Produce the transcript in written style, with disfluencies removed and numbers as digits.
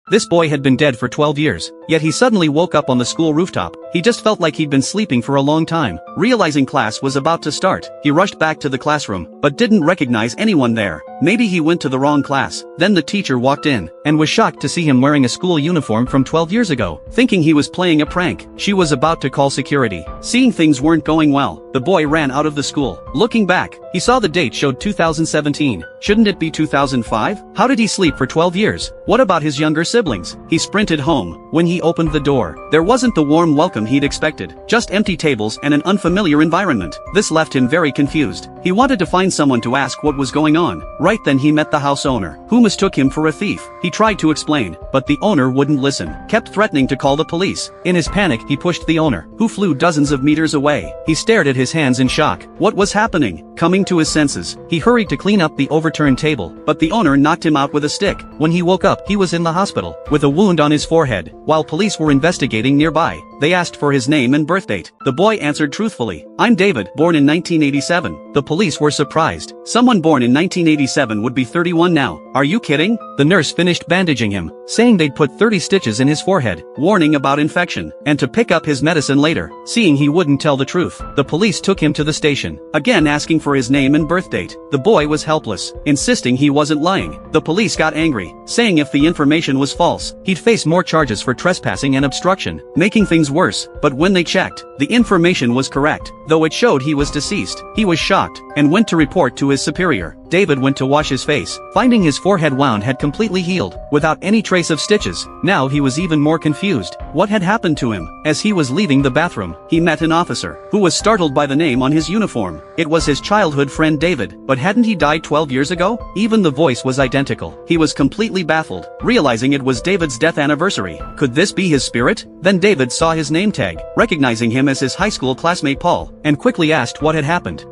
This boy had been dead for 12 years, yet he suddenly woke up on the school rooftop. He just felt like he'd been sleeping for a long time. Realizing class was about to start, he rushed back to the classroom, but didn't recognize anyone there. Maybe he went to the wrong class. Then the teacher walked in, and was shocked to see him wearing a school uniform from 12 years ago. Thinking he was playing a prank, she was about to call security. Seeing things weren't going well, the boy ran out of the school. Looking back, he saw the date showed 2017. Shouldn't it be 2005? How did he sleep for 12 years? What about his younger siblings? He sprinted home. When he opened the door, there wasn't the warm welcome he'd expected. Just empty tables and an unfamiliar environment. This left him very confused. He wanted to find someone to ask what was going on. Right then he met the house owner, who mistook him for a thief. He tried to explain, but the owner wouldn't listen, kept threatening to call the police. In his panic, he pushed the owner, who flew dozens of meters away. He stared at his hands in shock. What was happening? Coming to his senses, he hurried to clean up the overturned table, but the owner knocked him out with a stick. When he woke up, he was in the hospital, with a wound on his forehead. While police were investigating nearby, they asked for his name and birth date. The boy answered truthfully, "I'm David, born in 1987. The police were surprised. Someone born in 1987 would be 31 now. Are you kidding? The nurse finished bandaging him, saying they'd put 30 stitches in his forehead, warning about infection, and to pick up his medicine later. Seeing he wouldn't tell the truth, the police took him to the station, again asking for his name and birth date. The boy was helpless, insisting he wasn't lying. The police got angry, saying if the information was false, he'd face more charges for trespassing and obstruction, making things worse. But when they checked, the information was correct, though it showed he was deceased. He was shocked, and went to report to his superior. David went to wash his face, finding his forehead wound had completely healed, without any trace of stitches. Now he was even more confused. What had happened to him? As he was leaving the bathroom, he met an officer, who was startled by the name on his uniform. It was his childhood friend David, but hadn't he died 12 years ago? Even the voice was identical. He was completely baffled, realizing it was David's death anniversary. Could this be his spirit? Then David saw his name tag, recognizing him as his high school classmate Paul, and quickly asked what had happened.